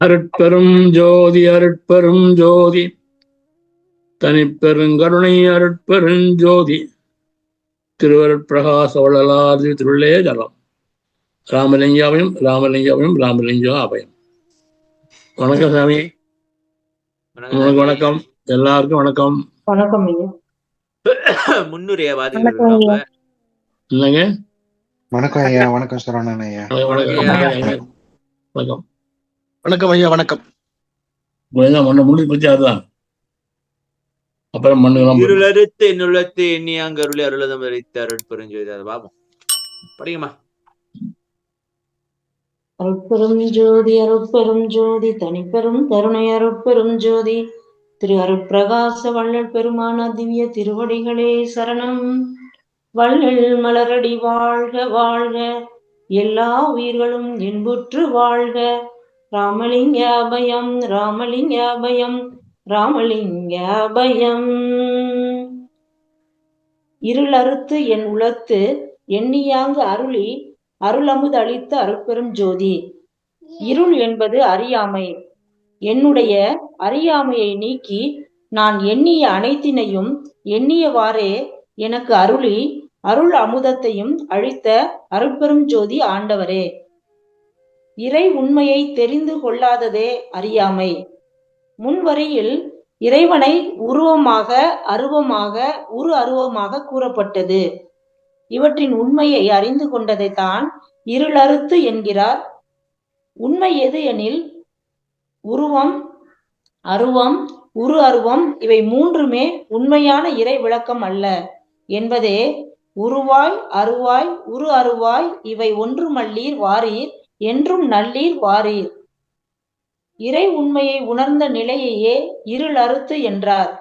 அருட்பெரும் ஜோதி அருட்பெரும் ஜோதி தனிப்பெருங்கருணை அருட்பெருஞ்சோதி திருவருட்பிரகாச வள்ளலாதி திருள்ளே ஜலம் ராமலிங்காவையும் ராமலிங்காவையும் ராமலிங்கா அபயம். வணக்கம் சாமி. உங்களுக்கு வணக்கம். எல்லாருக்கும் வணக்கம். வணக்கம் ஐயா. முன்னுரையா இல்லைங்க. வணக்கம் ஐயா. வணக்கம் சரவணன் ஐயா. வணக்கம். வணக்கம் ஐயா. வணக்கம். மண்ணை முடி பிடிச்சி அதுதான். அப்புறம் மண்ணுலாம் இருளறுத்து என்னுள்ளத்து எண்ணியாங்கருளி அருளதம் அளித்த அருட்பெருஞ்சோதி. அதை பாப்போம், படிங்கம்மா. அருட்பெரும் ஜோதி அருட்பெரும் ஜோதி தனிப்பெரும் கருணை அருட்பெரும் ஜோதி திரு அருட்பிரகாச வள்ளல் பெருமான திவ்ய திருவடிகளே சரணம். வள்ளல் மலரடி வாழ்க வாழ்க, எல்லா உயிர்களும் இன்புற்று வாழ்க. ராமலிங்க அபயம் ராமலிங்க அபயம் ராமலிங்க அபயம். இருளறுத்து என் உளத்து எண்ணியாங்கு அருளி அருளமுது அளித்த அருட்பெரும் ஜோதி. இருள் என்பது அறியாமை. என்னுடைய அறியாமையை நீக்கி நான் எண்ணிய அனைத்தினையும் எண்ணியவாறே எனக்கு அருளி அருள் அமுதத்தையும் அளித்த அருட்பெரும் ஜோதி ஆண்டவரே. இறை உண்மையை தெரிந்து கொள்ளாததே அறியாமை. முன்வரியில் இறைவனை உருவமாக அருவமாக உரு அருவமாக கூறப்பட்டது. இவற்றின் உண்மையை அறிந்து கொண்டதைத்தான் இருளறுத்து என்கிறார். உண்மை எது எனில் உருவம் அருவம் உரு அருவம் இவை மூன்றுமே உண்மையான இறை விளக்கம் அல்ல என்பதே. உருவாய் அருவாய் உரு அருவாய் இவை ஒன்றுமல்லீர் வாரீர் என்றும் நல்லீர் வாரீர். இறை உண்மையை உணர்ந்த நிலையையே இருள் அறுத்து என்றார்.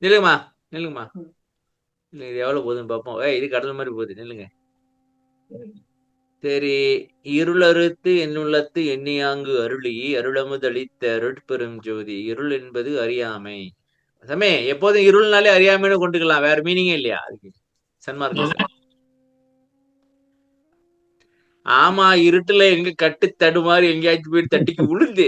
நில்லுங்கம்மா நில்லுங்கம்மா. இது எவ்வளவு போகுதுன்னு பார்ப்போம். இது கடல் மாதிரி போகுது. நில்லுங்க. சரி. இருளறுத்து என்னுள்ளத்து எண்ணியாங்கு அருளி அருளமுதளித்த அருட்பெரும் ஜோதி. இருள் என்பது அறியாமை. சமே எப்போதும் இருள்னாலே அறியாமைன்னு கொண்டுக்கலாம், வேற மீனிங்கே இல்லையா அதுக்கு? சன்மார்க்க ஆமா, இருட்டுல எங்க கட்டு தடுமாறி எங்கேயாச்சும் போயிட்டு தட்டிக்கு விழுந்து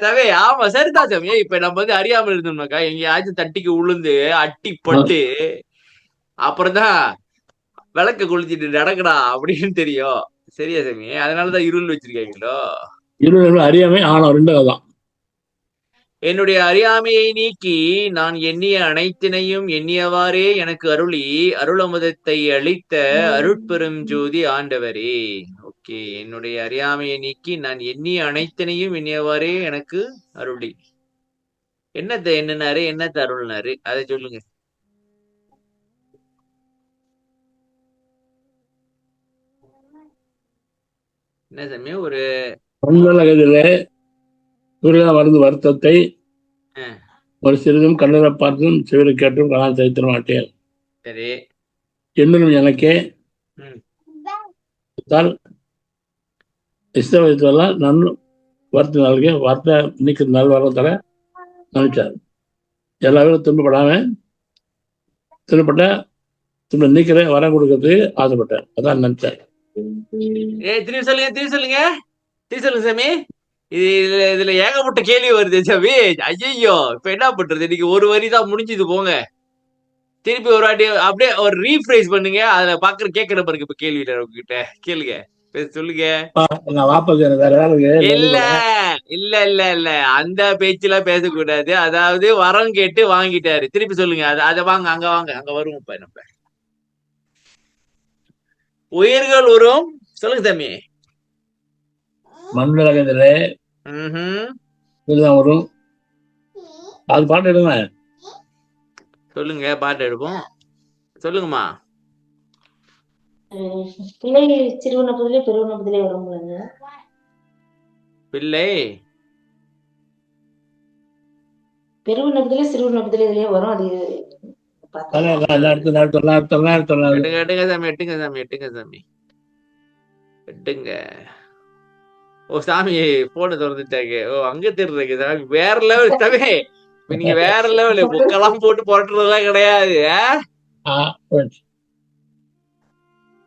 தவே. ஆமா சரிதான் சாமி. இப்ப நம்ம அறியாமல் இருந்தோம்னாக்கா எங்கேயாச்சும் தட்டிக்கு விழுந்து அட்டிப்பட்டு அப்புறம் தான் விளக்க கொளுத்திட்டு நடக்கடா அப்படின்னு தெரியும். சரியா சாமி? அதனாலதான் இருள் வச்சிருக்கீங்களோ? இருள் அறியாமை ஆனா ரெண்டாவதான். என்னுடைய அறியாமையை நீக்கி நான் எண்ணிய அனைத்தினையும் எண்ணியவாறே எனக்கு அருளி அருளமுதத்தை அளித்த அருட்பெரும் ஜோதி ஆண்டவரே. ஓகே. என்னுடைய அறியாமையை நீக்கி நான் எண்ணிய அனைத்தினையும் எண்ணியவாறே எனக்கு அருளி. என்னத்த எண்ணினாரு, என்னத்த அருள்னாரு, அதை சொல்லுங்க. என்ன சமயம் ஒரு மருந்து வருத்தத்தை ஒரு சிறிதும் கண்ணரை பார்த்தும் சிவரை கேட்டும் கலாம் செய்திட மாட்டேன். சரி. என்னும் எனக்கே இஷ்டவயத்தெல்லாம் நன் வருத்த நாளுக்கு வார்த்தை இன்னைக்கு நல் வரத்தர நினைச்சார். எல்லா பேரும் துன்பப்படாம துன்பப்பட்ட துன்ப நீக்கிற வரம் கொடுக்கறதுக்கு ஆசைப்பட்டார். அதான் நினைச்சார். திரும்பி சொல்லுங்க திரும்பி சொல்லுங்க திரும்பி சொல்லுங்க சாமி. இதுல ஏகப்பட்ட கேள்வி வருது சாமி. ஐயோ இப்ப என்ன பண்றது? இன்னைக்கு ஒரு வரி தான் முடிஞ்சது. போங்க திருப்பி ஒரு வாட்டி அப்படியே ஒரு ரீஃப்ரைஸ் பண்ணுங்க. அதுல பாக்குற கேட்கிற பாருங்க. இப்ப கேள்வி உங்ககிட்ட கேளுங்க, சொல்லுங்க. இல்ல இல்ல இல்ல இல்ல அந்த பேச்செல்லாம் பேசக்கூடாது. அதாவது வரம் கேட்டு வாங்கிட்டாரு. திருப்பி சொல்லுங்க. அத வாங்க, அங்க வாங்க, அங்க வருவோம். இப்ப நம்ம உயிர்கள் உருவம் சொல்லுங்க சாமி. மண்ணுலகத்துல வரும். அது பாட்டு எடுங்க. சொல்லுங்க, பாட்டு எடுப்போம். சொல்லுங்கம்மா. பிள்ளை சிறுவனப்பதிலே பெருவனப்பதிலே வரும்லங்க. பிள்ளை பெருவனப்பதிலே சிறுவனப்பதிலே இதுலயே வரும். அது எட்டுங்க சாமி, எட்டுங்க சாமி, எட்டுங்க சாமி, எட்டுங்க. ஓ சாமி போன திறந்துட்டாங்க. ஓ அங்க தெரியுது சாமி. வேற லெவல் சாமி. நீங்க வேற லெவல். புக்கெல்லாம் போட்டு புரட்டுறதுலாம் கிடையாது.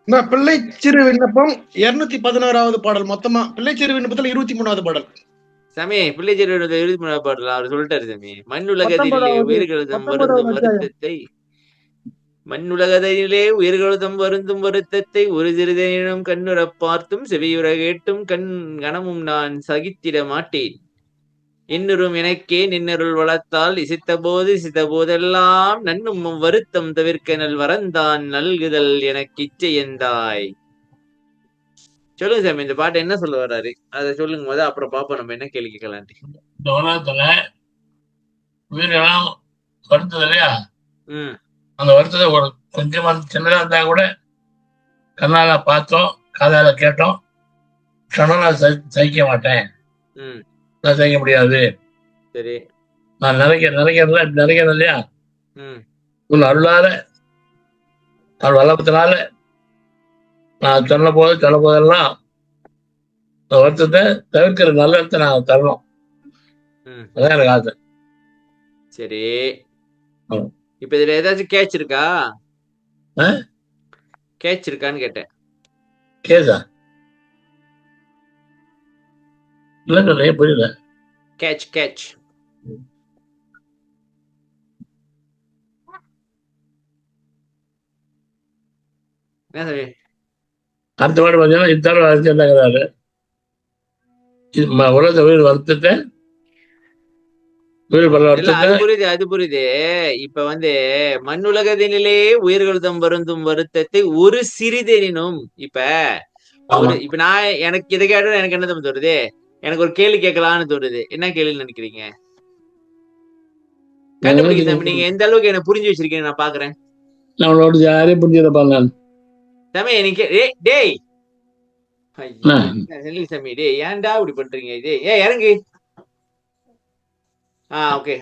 இந்த பிள்ளை சிறு விண்ணப்பம் 211வது பாடல். மொத்தமா பிள்ளை சிறு விண்ணப்பத்துல 23வது பாடல். சாமி பிள்ளைச்சேரி 23 பாடலாம் அவர் சொல்லிட்டாரு சாமி. மண்ணுலகத்திலே 19வது உயிர்களதம் வருந்தும் 19வது அத்தியாயம். வருத்தத்தை மண்ணுலகத்திலே உயிர்களதம் வருந்தும் வருத்தத்தை ஒரு சிறிதேனும் கண்ணுறப் பார்த்தும் செவியுற கேட்டும் கணமும் நான் சகித்திட மாட்டேன். இன்னுறும் எனக்கே நின்னருள் வளர்த்தால் இசைத்த போதெல்லாம் நன்னும் வருத்தம் தவிர்க்க நல் வரந்தான் நல்குதல் எனக்கு இச்சையந்தாய். சொல்லுங்க சாமி, இந்த பாட்டு என்ன சொல்ல வர்றாரு அதை சொல்லுங்க போது, அப்புறம் பாப்போம் நம்ம என்ன கேள்வி கேட்கலான்ட்டு. இந்த உலகத்துல உயிரெல்லாம் வருத்தது இல்லையா? ம் அந்த வருத்தத்தை ஒரு கொஞ்சமா சின்னதா இருந்தா கூட கண்ணால பார்த்தோம், காதால கேட்டோம், சொன்னா நான் சகிக்க மாட்டேன், ம் நான் சகிக்க முடியாது, சரி. நான் நினைக்கிறேன் இல்லையா? ம் உன் அருளால அவள் வல்லபத்தினால நான் சொன்ன போதெல்லாம் அந்த வருத்தத்தை தவிர்க்கிற நல்லத்தை நான் தரணும். ம் அதான் எனக்கு ஆசை. சரி. ம். இப்ப இதுல ஏதாச்சும் கேட்ச் இருக்கா? ஆ? கேட்ச் இருக்கான்னு கேட்டேன். கேஸா? இல்லை சொல்ல புரியல. கேட்ச் என்ன சாமி? அடுத்த பாட்டு பார்த்தீங்கன்னா இத்தர அரசு என்னங்கிறாரு, உலகத்தை உயிர் வருத்தத்தை உயிர் பல இல்ல, வருத்தத்தை அது புரியுது. இப்ப மண்ணுலகத்தினிலே உயிர்களதம் வருந்தும் வருத்தத்தை ஒரு சிறிதெனினும் இப்ப ஆமா. இப்ப நான் எனக்கு இதை கேட்ட எனக்கு என்ன தோணுது தோணுது, எனக்கு ஒரு கேள்வி கேட்கலான்னு தோணுது. என்ன கேள்வின்னு நினைக்கிறீங்க? கண்டுபிடிக்க சாமி. நீங்க எந்த அளவுக்கு என்ன புரிஞ்சு வச்சிருக்கீங்க நான் பாக்குறேன். நம்மளோட யாரையும் புரிஞ்சுக்கிறப்பாங்க நான். சாமி நீங்க டேய் என்ன? செல்வி சாமி, டேய் ஏன்டா இப்படி பண்றீங்க? இது இறங்கு. ஓகே,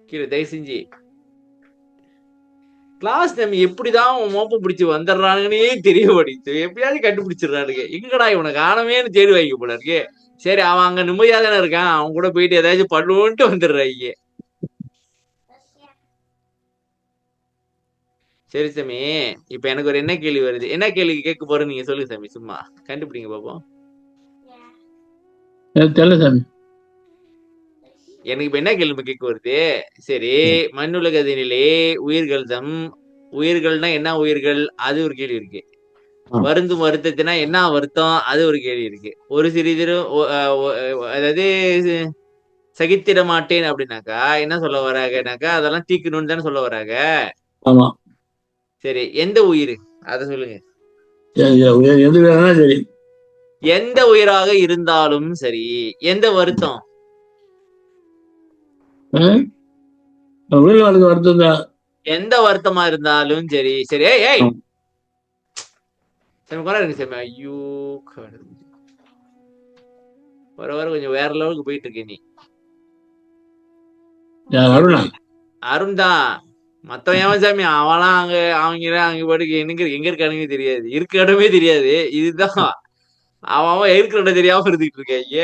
கீழே தயவு செஞ்சு. கிளாஸ் நம்ம எப்படிதான் மோப்பம் பிடிச்சு வந்துடுறானுங்கன்னே தெரிய மாட்டேங்குது. எப்படியாவது கண்டுபிடிச்சிடுறானுங்க. எங்கடா இவனை காணமேன்னு தேடி வைக்க போல இருக்கு. சரி, அவன் அங்க நிம்மதியா தானே இருக்கான், அவன் கூட போயிட்டு ஏதாச்சும் பண்ணுவோன்ட்டு வந்துடுறாங்க. சரி சாமி, இப்ப எனக்கு ஒரு என்ன கேள்வி வருது. என்ன கேள்வி கேட்க போறேன்னு நீங்க சொல்லுங்க சாமி. சும்மா கண்டுபிடிங்க பாப்போம். எனக்கு தெரியல சாமி. எனக்கு இப்ப என்ன கேள்வி கேட்க வருது? சரி, மண்ணுலகத்தினிலே உயிர்கள்னா என்ன உயிர்கள், அது ஒரு கேள்வி இருக்கு. வருந்தும் வருத்தத்தினா என்ன வருத்தம், அது ஒரு கேள்வி இருக்கு. ஒரு சிறிதரும் அதாவது சகித்திட மாட்டேன் அப்படின்னாக்கா என்ன சொல்ல வராங்கனாக்கா அதெல்லாம் தீக்கணும்னு தானே சொல்ல வராங்க. ஆமா. சரி, எந்த உயிர் அத சொல்லுங்க. எது வேணா சரி, எந்த உயிராக இருந்தாலும் சரி, எந்த வருத்தம், உயிர் வாழ்க்கை வருத்தம் தான். எந்த வருத்தமா இருந்தாலும் சரி. சரி, ஏய் சரி கூட இருக்கு சாமி. ஐயோ, வர கொஞ்சம் வேற லெவலுக்கு போயிட்டு இருக்க நீ. அருண் தான் மத்தவன் சாமி. அவெல்லாம் அவங்க பாட்டுக்கு எங்க இருக்கானுங்க தெரியாது, இருக்க இடமே தெரியாது. இதுதான் அவன் இருக்கிற இடம் தெரியாம இருந்துகிட்டு இருக்காங்க.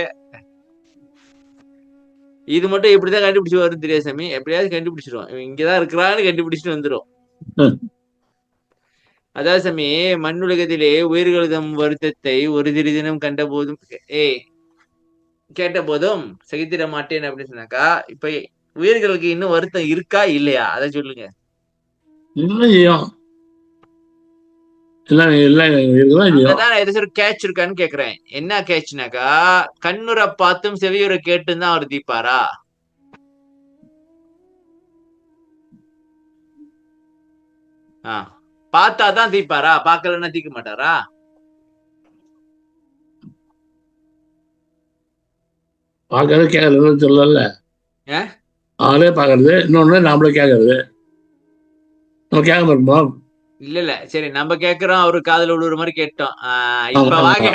இது மட்டும் எப்படிதான் கண்டுபிடிச்சு வரும் தெரியாது சாமி. எப்படியாவது கண்டுபிடிச்சிருவான். இங்கதான் இருக்கிறான்னு கண்டுபிடிச்சிட்டு வந்துடும். அதாவது சாமி, மண்ணுலகத்திலே உயிர்களதம் வருத்தத்தை ஒரு தினம் கண்ட போதும் கேட்ட போதும் சகித்திட மாட்டேன் அப்படின்னு சொன்னாக்கா, இப்ப உயிர்களுக்கு இன்னும் வருத்தம் இருக்கா இல்லையா அதை சொல்லுங்க. ஏதாச்சும் கேட்ச் இருக்கான்னு கேக்குறேன். என்ன கேட்ச்னாக்கா, கண்ணுற பார்த்தும் செவியுற கேட்டுன்னு தான் அவர் தீப்பாரா? பார்த்தாதான் தீப்பாரா? பார்க்கலன்னா தீக்க மாட்டாரா? பாக்குறது கேட்கறது சொல்லல. அவங்களே பாக்குறது, இன்னொன்னு நாமளே கேட்கறது. நம்ம கேட்காம இருப்போம். இல்ல சரி, நம்ம கேக்குறோம், அவரு காதுல விழுற மாதிரி கேட்டோம். இப்ப வாங்க,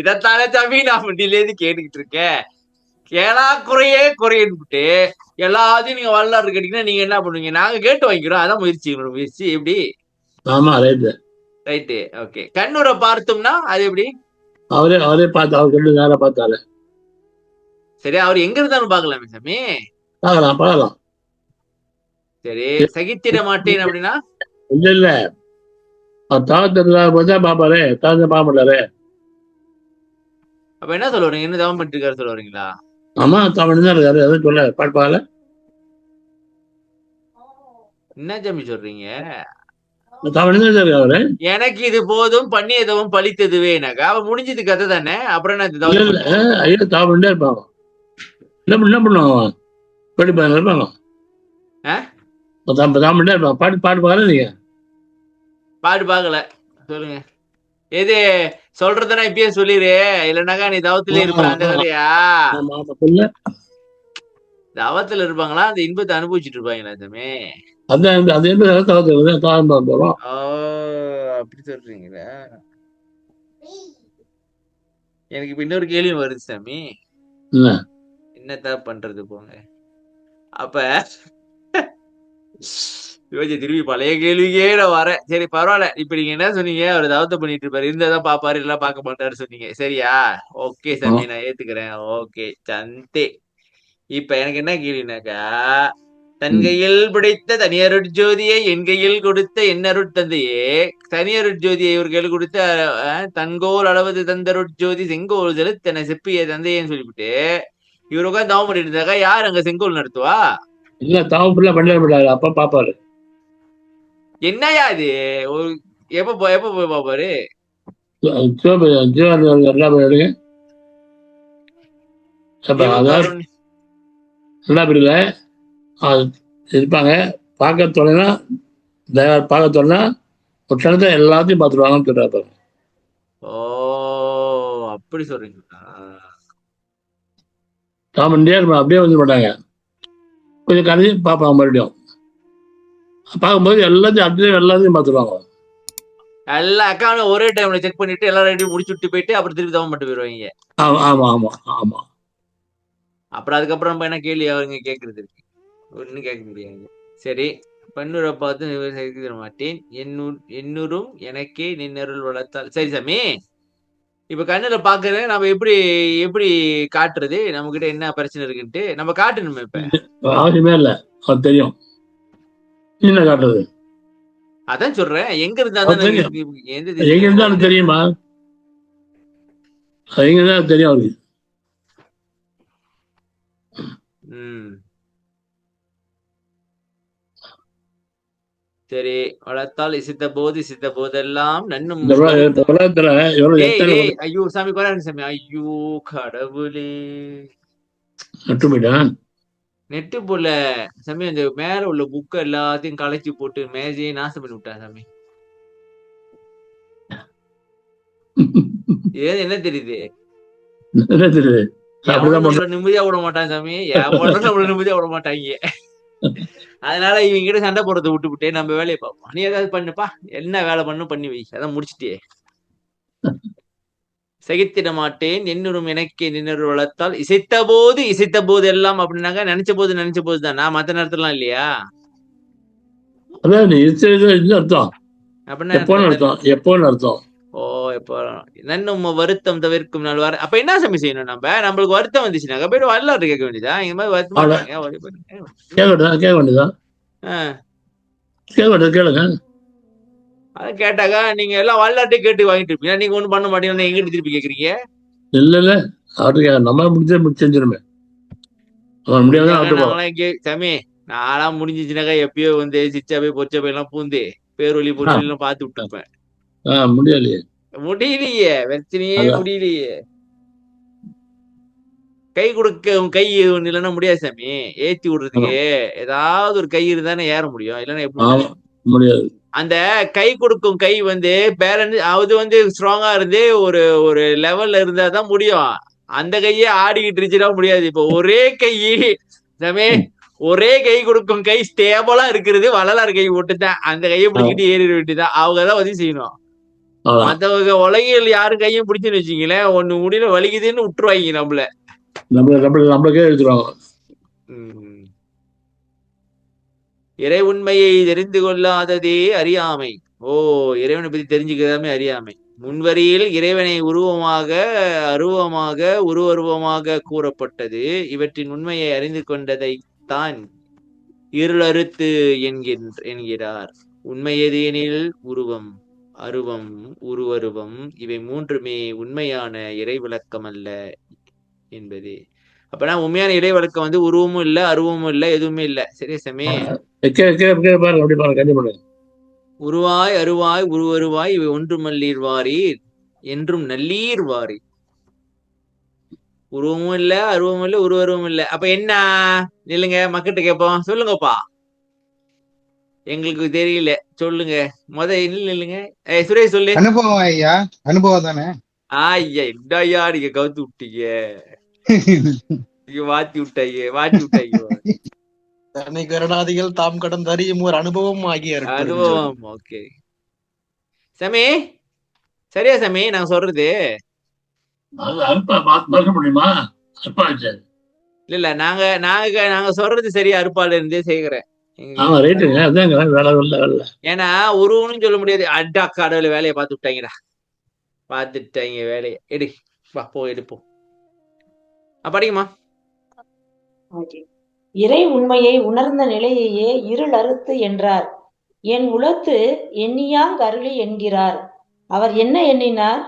இதத்தானே சாமி நான் முன்னிலேருந்து கேட்டுக்கிட்டு இருக்கேன். கேளா குறையன்னுட்டு எல்லாத்தையும் நீங்க வரலாறு கேட்டீங்கன்னா நீங்க என்ன பண்ணுவீங்க? நாங்க கேட்டு வாங்கிக்கிறோம். அதான் முயற்சி எப்படி? ஆமா, ரைட்டு. ஓகே, கண்ணுரை பார்த்தோம்னா அது எப்படி? அவரே பார்த்து அவர் சொல்லி நேரம் பார்த்தாரு. சரி, அவர் எங்க இருந்தாலும் பாக்கலாமே சாமி. பார்க்கலாம். சரி, சகித்திட மாட்டேன் அப்படின்னா? இல்ல அவர் தாவத்தை பாப்பாரு, தாவத்தை பார்க்க மாட்டாரு. அப்ப என்ன சொல்ல வரீங்க? என்ன தவம் பண்ணிட்டு இருக்காரு சொல்ல வரீங்களா? ஆமா, தாவணி தான் இருக்காரு. எதுவும் சொல்ல பாட்பால என்ன சாமி சொல்றீங்க? தாவணி தான் இருக்காரு அவரு. எனக்கு இது போதும், பண்ணியதவும் பழித்ததுவே. எனக்கு அவ முடிஞ்சது கதை தானே. அப்புறம் என்ன இல்ல தவம் இல்ல, பண்ண? ஐயோ தாவணிதான் இருப்பாங்க. என்ன பண்ணுவாங்க? படிப்பாங்க இருப்பாங்க. தாவணிதான் இருப்பாங்க. பாட்டு பார்க்கல நீங்க? பாடு பார்க்கல. சொல்லுங்க. எது சொல்றதுன்னா இப்பயே சொல்லிரு, இல்லைனாக்கா நீ தவத்துல இருப்ப. அந்த கதையா? ஆமா ஆமா, சொல்லு. தவத்துல இருப்பாங்களா? அந்த இன்பத்தை அனுபவிச்சுட்டு இருப்பாங்களா சாமி? அதான் அது என்ன தாவத்தை தாவம் பார்க்க போறோம். ஓ, அப்படி சொல்றீங்களா? எனக்கு இப்ப இன்னொரு கேள்வி வருது சாமி. என்ன? என்னத்தா பண்றது போங்க. அப்ப யோசி, திரும்பி பழைய கேள்விக்கே நான் வரேன். சரி பரவாயில்ல. இப்ப நீங்க என்ன சொன்னீங்க? அவர் தவத்தை பண்ணிட்டு இருப்பாரு, இருந்தாதான் பாப்பாரு, இல்ல பார்க்க மாட்டாரு சொன்னீங்க. சரியா? ஓகே சாமி, நான் ஏத்துக்கிறேன். ஓகே சந்தே. இப்ப எனக்கு என்ன கேள்வினாக்கா, தன் கையில் பிடித்த தனியருட்ஜோதியை என் கையில் கொடுத்த என்னருட்தந்தையே, தனியருட்ஜோதியை இவர் கையில் கொடுத்த தன்கோல் அளவது தந்தருட்ஜோதி செங்கோல் செலுத்தன செப்பிய தந்தையன்னு சொல்லிவிட்டு இவர் உட்காந்து தவம் பண்ணிட்டு இருந்தாக்கா யார் அங்க செங்கோல் நடத்துவா? இல்ல, தாவம் ஃபுல்லா பண்ண மாட்டாரு. அப்ப பாப்பாரு. என்னையா இது? ஒரு எப்ப போய் பாப்பாரு? எடுங்க. அதாவது நல்லா புரியல. இருப்பாங்க பார்க்க தோணுனா, பார்க்க தோணுனா ஒரு க்ஷணத்தை எல்லாத்தையும் பார்த்துருவாங்கன்னு சொல்றாரு. ஓ, அப்படி சொல்றீங்களா? காமண்டியா இருப்பாங்க, அப்படியே வந்து மாட்டாங்க. கொஞ்சம் கரைஞ்சி பார்ப்பாங்க. மறுபடியும் பார்க்கும்போது எல்லாத்தையும் பார்த்துருவாங்க. எல்லா அக்கௌண்ட் ஒரே டைம்ல செக் பண்ணிட்டு எல்லாரும் ரெடி முடிச்சு விட்டு போயிட்டு அப்புறம் திருப்பி தவம் பண்ணிட்டு போயிருவாங்க. ஆமா ஆமா ஆமா ஆமா. அப்புறம் அதுக்கப்புறம் நம்ம என்ன கேள்வி அவங்க கேட்கறது இருக்கு? ஒன்னும் கேட்க முடியாது. சரி, பன்னுரை பார்த்து செய்திட மாட்டேன், என்னூரும் எனக்கே நின்னருள் வளர்த்தால். சரி சாமி, இப்ப கண்ணுல பாக்குறேன். நம்ம எப்படி எப்படி காட்டுறது? நம்ம கிட்ட என்ன பிரச்சனை இருக்குன்ட்டு நம்ம காட்டணுமே. இப்ப அவசியமே இல்லை, அது தெரியும். என்ன காட்டுறது? அதான் சொல்றேன், எங்க இருந்தா எங்க இருந்தாலும் தெரியுமா? எங்க இருந்தாலும் தெரியும் அவருக்கு. சரி, வளர்த்தால் இசித்த போதெல்லாம் நன்னும். ஐயோ சாமி, கொராங்க சாமி. ஐயோ கடவுளே, நெட்டு போல சாமி. அந்த மேல உள்ள புக்க எல்லாத்தையும் கலைச்சு போட்டு மேஜையை நாசம் பண்ணி விட்டான் சாமி. என்ன தெரியுது? நிம்மதியா விட மாட்டான் சாமி. நம்மள நிம்மதியா விட மாட்டாங்க. அதனால இவங்க கிட்ட சண்டை போடுறதை விட்டுவிட்டு நம்ம வேலையை பார்ப்போம். நீ ஏதாவது பண்ணுப்பா, என்ன வேலை பண்ணி வை, அதான் முடிச்சுட்டே. சகித்திட மாட்டேன், என்னும் எனக்கே நின்று வளர்த்தால் இசைத்த போது எல்லாம் அப்படின்னாங்க. நினைச்ச போது தான். நான் மத்த நேரத்துலாம் இல்லையா? அர்த்தம் எப்போன்னு அர்த்தம். ஓ, எப்போ நன்னும் வருத்தம் தவிர்க்கும் நாள் வர. அப்ப என்ன சாமி செய்யணும்? நம்மளுக்கு வருத்தம் வந்துச்சுனாக்கா போயிட்டு வரலாறு கேட்க வேண்டியதா? இந்த மாதிரி வருத்தம் கேட்க வேண்டியதா? கேளுங்க. அதை கேட்டாக்கா நீங்க எல்லாம் வரலாற்றை கேட்டு வாங்கிட்டு இருப்பீங்க. நீங்க ஒண்ணும் பண்ண மாட்டீங்கன்னு எங்கிட்ட திருப்பி கேக்குறீங்க? இல்ல அவருக்கு நம்ம முடிஞ்சு செஞ்சிருமே. சாமி, நான்லாம் முடிஞ்சிச்சுனாக்கா எப்பயோ வந்து சிச்சா போய் பொச்சா போய் எல்லாம் பூந்து பேரொலி பொருள் எல்லாம் பார்த்து விட்டுருப்பேன். முடியலையே, பிரச்சனையே முடியலையே. கை கொடுக்க கை ஒண்ணு இல்லைன்னா முடியாது சாமி. ஏத்தி விடுறதுக்கு ஏதாவது ஒரு கை இருந்தானே ஏற முடியும், இல்லைன்னா எப்படி முடியாது. அந்த கை கொடுக்கும் கை வந்து பேலன்ஸ் அது வந்து ஸ்ட்ராங்கா இருந்து ஒரு ஒரு லெவல்ல இருந்தாதான் முடியும். அந்த கையே ஆடிக்கிட்டு இருந்துச்சுன்னா முடியாது. இப்ப ஒரே கை சாமி, ஒரே கை கொடுக்கும் கை ஸ்டேபிளா இருக்கிறது வள்ளலார் கை போட்டுதான். அந்த கையை பிடிக்கிட்டு ஏறிட வேண்டியதான். அவங்கதான் உதவி செய்யணும். மத்தவங்க உலகில் யாரும் கையும் பிடிச்சுன்னு வச்சுங்களேன், ஒண்ணு முடியல வலிக்குதுன்னு விட்டுருவாங்க. நம்மளுக்கே எடுத்துருவாங்க. இறை உண்மையை தெரிந்து கொள்ளாததே அறியாமை. ஓ, இறைவனை பத்தி தெரிஞ்சுக்கிறதாமே அறியாமை. முன்வரியில் இறைவனை உருவமாக கூறப்பட்டது. இவற்றின் உண்மையை அறிந்து கொண்டதைத்தான் இருளறுத்து என்கிறார். உண்மை எது எனில் உருவம், அருவம், உருவருவம் இவை மூன்றுமே உண்மையான இறை விளக்கம் அல்ல என்பது. அப்பனா உண்மையான இறை விளக்கம் வந்து உருவமும் இல்ல, அருவமும் இல்ல, எதுவுமே இல்ல. சரியா சாமி? பாருங்க, அப்படி பாருங்க, கண்டிப்பா. உருவாய் அருவாய் உருவருவாய் இவை ஒன்றுமல்லீர் வாரீர் என்றும் நல்லீர் வாரீர். உருவமும் இல்ல, அருவமும் இல்ல, உருவருவமும் இல்ல. அப்ப என்ன? நில்லுங்க, மக்கள்கிட்ட கேட்போம். சொல்லுங்கப்பா. எங்களுக்கு தெரியல, சொல்லுங்க. நில்லுங்க. சுரேஷ் சொல்லு. அனுபவம் ஐயா, அனுபவம் தானே. ஐயா என்னய்யா நீங்க கவுத்து விட்டீங்க, நீங்க மாத்தி விட்டாங்க. தன்னை கருணாதிகள் தாம் கடந்து அறியும் ஒரு அனுபவம் ஆகிய அனுபவம். ஓகே சாமி, சரியா சாமி நாங்க சொல்றது? அது அற்பா மறக்க முடியுமா? அற்பா வச்சாரு. இல்ல நாங்க நாங்க நாங்க சொல்றது சரியா? அறுப்பால இருந்தே செய்கிறேன். ஆமா, ரைட்டுங்க. அதாங்க வேலை வரல. ஏன்னா ஒருவனும் சொல்ல முடியாது. அட்டா கடவுள வேலையை பார்த்து விட்டாங்கடா, பார்த்துட்டாங்க வேலையை. எடு வா, போ எடுப்போம். படிக்குமா? இறை உண்மையை உணர்ந்த நிலையையே இருள் அறுத்து என்றார். என் உளத்து எண்ணியாங் அருளி என்கிறார். அவர் என்ன எண்ணினார்?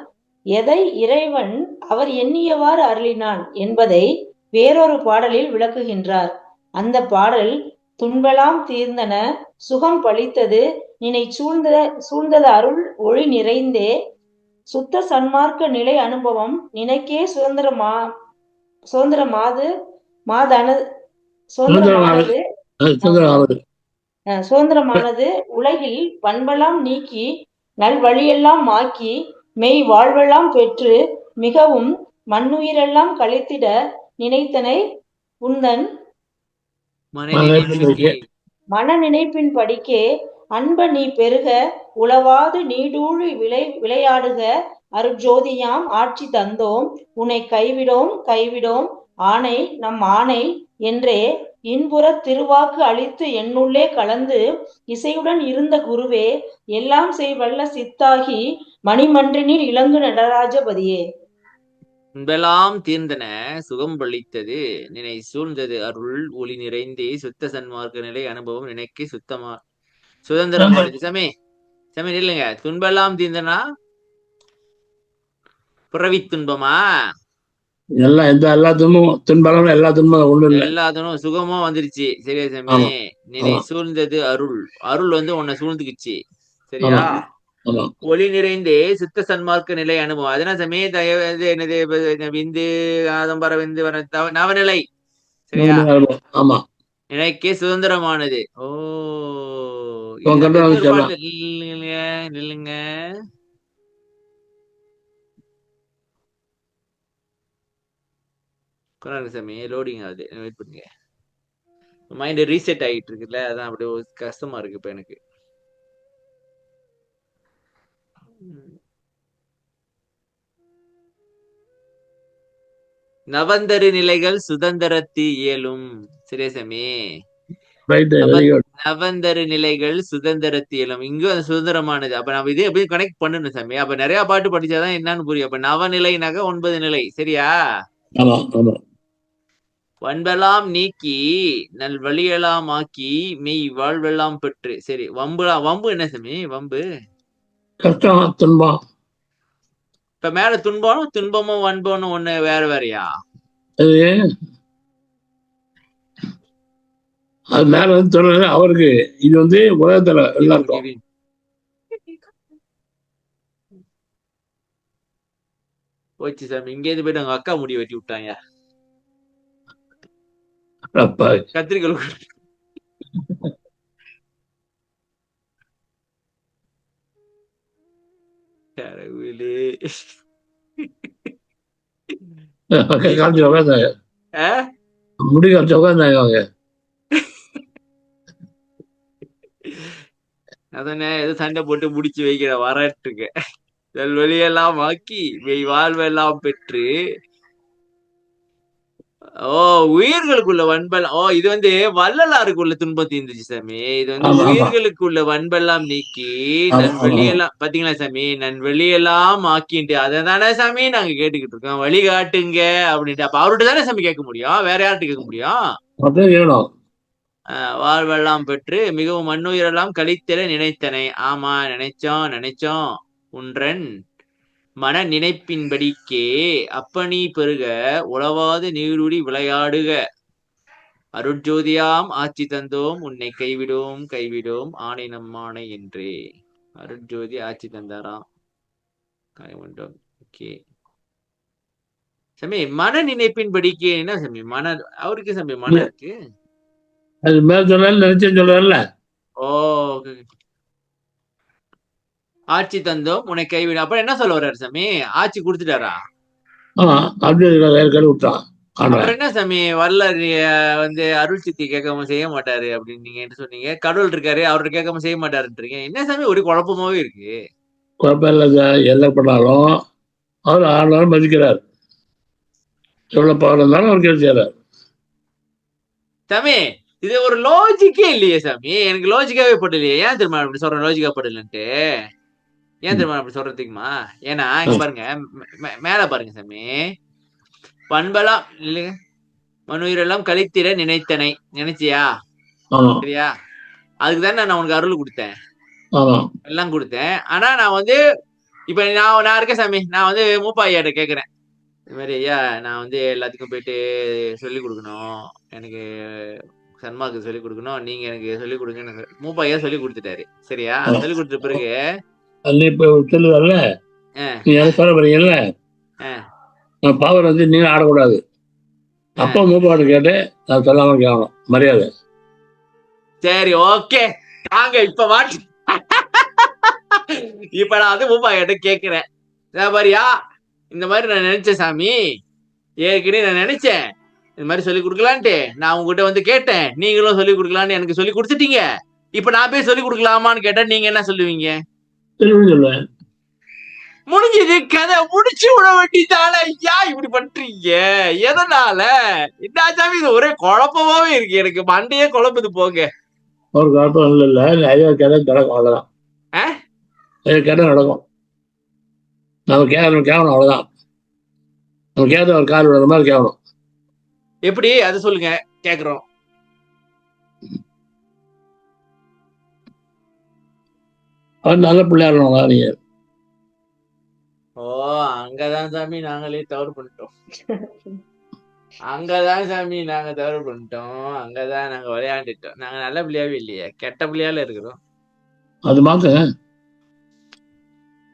எதை இறைவன் அவர் எண்ணியவாறு அருளினான் என்பதை வேறொரு பாடலில் விளக்குகின்றார். அந்த பாடல், துன்பெல்லாம் தீர்ந்தன, சுகம் பளித்தது, நினை சூழ்ந்தது அருள் ஒளி நிறைந்தே, சுத்த சன்மார்க்க நிலை அனுபவம் நினைக்கே சுதந்திரமானது உலகில் பண்பெல்லாம் நீக்கி நல்வழியெல்லாம் ஆக்கி மெய் வாழ்வெல்லாம் பெற்று மிகவும் மண்ணுயிரெல்லாம் கழித்திட நினைத்தனை உந்தன் மன நினைப்பின் படிக்கே அன்ப நீ பெருக உளவாது நீடூழி விளையாடுக அருட்ஜோதியாம் ஆட்சி தந்தோம் உன்னை கைவிடோம் ஆணை நம் ஆணை என்றே இன்புற திருவாக்கு அளித்து என்னுள்ளே கலந்து இசையுடன் இருந்த குருவே, எல்லாம் செய்வல்ல சித்தாகி மணிமன்றினில் இலங்கு நடராஜபதியே. முன்பெல்லாம் தீர்ந்தன, சுகம் பளித்தது, நினை சூழ்ந்தது அருள் ஒளி நிறைந்தே, சுத்த சன்மார்க்க நிலை அனுபவம் நினைக்கு சுதந்திரமானது. சாமி இல்லைங்க, துன்பெல்லாம் தீர்ந்தனா பிறவி துன்பமா? எல்லா துன்பமும் எல்லா துன்பமும் ஒண்ணு இல்ல, எல்லா துன்பமும் சுகமும் வந்துருச்சு. சரியா சாமி? நினை சூழ்ந்தது அருள் வந்து உன்னை சூழ்ந்துக்குச்சு. சரியா? ஒளி நிறைந்தே சுத்த சன்மார்க்க நிலை அனுபவம். அதனால சாமி என்னது விந்து ஆதம்பர விந்து நவநிலை. சரியா? ஆமா, நினைக்கே சுதந்திரமானது. நில்லுங்க. சாமி லோடிங் ஆகுது, வெயிட் பண்ணுங்க. மைண்ட் ரீசெட் ஆகிட்டு இருக்குல்ல, அதான் அப்படியே கஷ்டமா இருக்கு இப்ப எனக்கு. நவந்தரு நிலைகள் சுதந்திரத்து இயலும். சரியா சாமி? நவந்தரு நிலைகள் சுதந்திரத்து இயலும். இங்கும் அது சுதந்திரமானது. அப்ப நம்ம இதே எப்படி கனெக்ட் பண்ணணும் சாமி? அப்ப நிறைய பாட்டு படிச்சாதான் என்னன்னு புரியும். அப்ப நவநிலைனாக 9 நிலை. சரியா? வன்பெல்லாம் நீக்கி நல் வழியெல்லாம் ஆக்கி மெய் வாழ்வெல்லாம் பெற்று. சரி, வம்பு என்ன சாமி? வம்பு கஷ்டம், துன்பம். இப்ப மேல துன்பமும் வன்பமும் ஒண்ணு வேறையா? அது மேல வந்து சொல்றது அவருக்கு, இது வந்து உலகத்துல எல்லாருக்கும். போச்சு சாமி, இங்க இருந்து போயிட்டு அவங்க அக்கா முடி வெட்டி விட்டாங்க. கத்திரிக்கல் முடி காட்சி உட்காந்தாங்க அவங்க. அதனே ஏதோ சண்டை போட்டு முடிச்சு வைக்கிற வரட்டுங்க. வெளியெல்லாம் ஆக்கி வாழ்வெல்லாம் பெற்று உயிர்களுக்குள்ள வன்பெல்லாம். இது வந்து வள்ளலாருக்குள்ள துன்பம் தீர்ந்துச்சு சாமி. இது வந்து உயிர்களுக்குள்ள வன்பெல்லாம் நீக்கி வெளியெல்லாம் பாத்தீங்களா சாமி? வெளியெல்லாம் ஆக்கிட்டு அதை தானே சாமி நாங்க கேட்டுக்கிட்டு இருக்கோம். வழிகாட்டுங்க அப்படின்ட்டு. அப்ப அவர்கிட்ட தானே சாமி கேட்க முடியும், வேற யார்கிட்ட கேட்க முடியும்? வாழ்வெல்லாம் பெற்று மிகவும் மண்ணுயிரெல்லாம் கழித்திட நினைத்தனை. ஆமா, நினைச்சோம் உன்றன் மன நினைப்பின்படிக்கே அப்பனி பெருக உளவாது நீருடி விளையாடுக. அருட்ஜோதியாம் ஆட்சி தந்தோம் உன்னை கைவிடோம் ஆணை நம்மானை என்றே. அருட்ஜோதி ஆட்சி தந்தாராம். கைவிட்டோம். ஓகே சாமி, மன நினைப்பின்படிக்கே என்ன சாமி? அவருக்கு சாமி மனம் இருக்கு. அது மேல சொல்ல நினைச்சேன்னு சொல்றாருல்ல. ஓ, ஆட்சி தந்தோம் உன்னை கைவிடும். அப்புறம் என்ன சொல்ல வர்றாரு சாமி? ஆட்சி கொடுத்துட்டாரா? அப்படியே விட்டான். அப்புறம் என்ன சாமி வல்லார் அருள் சித்தி கேட்காம செய்ய மாட்டாரு அப்படின்னு நீங்க சொன்னீங்க. கடவுள் இருக்காரு, அவர்கிட்ட கேட்காம செய்ய மாட்டாருன்றீங்க. என்ன சாமி ஒரு குழப்பமாவே இருக்கு? குழப்பம் இல்லை, எல்லாம் பண்ணாலும் அவர் ஆனாலும் மதிக்கிறார். எவ்வளவு பவர் இருந்தாலும் அவர் கேட்டு செய்யறாரு. சாமி இது ஒரு லாஜிக்கே இல்லையே சாமி, எனக்கு லாஜிக்காவே படலையே. ஏன் திரும்ப அப்படி சொல்றேன் லாஜிக்கா படலன்ட்டு? ஏன் திரும்ப அப்படி சொல்றதுக்குமா? ஏன்னா இங்க பாருங்க, மேல பாருங்க சாமி, பண்பெல்லாம் இல்லைங்க, மனுயிரெல்லாம் கழித்திட நினைத்தனை. நினைச்சியா? சரியா? அதுக்குதானே நான் உனக்கு அருள் கொடுத்தேன், எல்லாம் கொடுத்தேன். ஆனா நான் இப்ப நான் இருக்கேன் சாமி, நான் மூப்பா ஐயாட்ட கேக்குறேன், இது மாதிரி ஐயா நான் எல்லாத்துக்கும் போயிட்டு சொல்லி கொடுக்கணும், எனக்கு சன்மார்க்கு சொல்லி கொடுக்கணும், நீங்க எனக்கு சொல்லி கொடுங்க. மூப்பா ஐயா சொல்லி கொடுத்துட்டாரு. சரியா? சொல்லி கொடுத்த பிறகு சொல்லுவார்ல, சொல்ல போறீங்கல்ல, பவர் நீங்க ஆடக்கூடாது. அப்பா மூப்பாடு கேட்டு நான் சொல்லாம கேட்கணும், மரியாதை. சரி, ஓகே, நாங்க இப்ப இப்ப நான் மூப்பா கிட்ட கேக்குறேன், பாரியா இந்த மாதிரி நான் நினைச்சேன் சாமி, ஏற்கனவே நான் நினைச்சேன் இந்த மாதிரி சொல்லி கொடுக்கலான்ட்டு. நான் உங்ககிட்ட கேட்டேன், நீங்களும் சொல்லி கொடுக்கலான்னு எனக்கு சொல்லி கொடுத்துட்டீங்க. இப்ப நான் போய் சொல்லி கொடுக்கலாமான்னு கேட்டா நீங்க என்ன சொல்லுவீங்க? சொல்லுவேன், முடிஞ்சது, கதை முடிச்சு விட வேண்டியதால. ஐயா இப்படி பண்றீங்க எதனால? என்ன சாமி இது ஒரே குழப்பமாவே இருக்கு, எனக்கு மண்டையே குழப்பது. போங்க, ஒரு குழப்பம் இல்ல, ஐயா கதை நடக்கும், அவ்வளவுதான். கதை நடக்கும், நம்ம கேட்கணும், அவ்வளவுதான். நம்ம கேட்ட ஒரு கால் விடுற மாதிரி கேட்கணும். எப்படி அது சொல்லுங்க, கேக்குறோம். அவர் நல்ல பிள்ளையாடுறவங்களா நீங்க? ஓ, அங்கதான் சாமி நாங்களே தவறு பண்ணிட்டோம். அங்கதான் சாமி நாங்க தவறு பண்ணிட்டோம், அங்கதான் நாங்க விளையாண்டுட்டோம். நாங்க நல்ல பிள்ளையாவே இல்லையே, கெட்ட பிள்ளையால இருக்கிறோம். அது மாத்துங்க,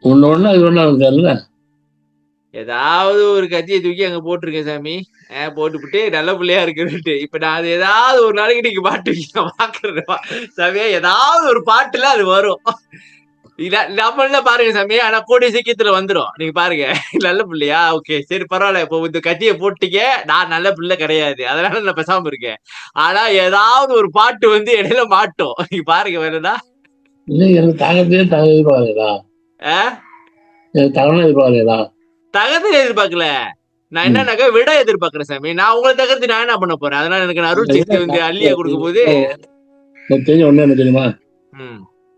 ஒண்ணு அது ஒண்ணு. ஏதாவது ஒரு கத்தியை தூக்கி அங்க போட்டிருக்கேன் சாமி, போட்டுவிட்டு நல்ல பிள்ளையா இருக்குன்னுட்டு. இப்ப நான் அது ஏதாவது ஒரு நாளைக்கு நீங்க பாட்டு பாக்குறேன் சாமியா, ஏதாவது ஒரு பாட்டுல அது வரும். நம்ம பாருங்க சாமி, ஆனா கூடிய சீக்கிரத்துல வந்துரும். நீங்க பாருங்க, நல்ல பிள்ளையா, ஓகே சரி பரவாயில்ல, இப்போ இந்த கத்தியை போட்டீங்க, நான் நல்ல பிள்ளை கிடையாது, அதனால நான் பேசாம இருக்கேன். ஆனா ஏதாவது ஒரு பாட்டு இடையில மாட்டோம். நீங்க பாருங்க, வேறதா எனக்கு தகத்தையே எதிர்பார்க்கலா, தகவலும் எதிர்பார்க்கலா, தகத்தை எதிர்பார்க்கல. நான் என்னன்னாக்கா விட எதிர்பார்க்கிறேன் சாமி. நான் உங்களை தகர்த்து நான் என்ன பண்ண போறேன்? அதனால எனக்கு அருள் சக்தி அள்ளியா கொடுக்கும் போது தெரிஞ்ச ஒண்ணு என்ன தெரியுமா,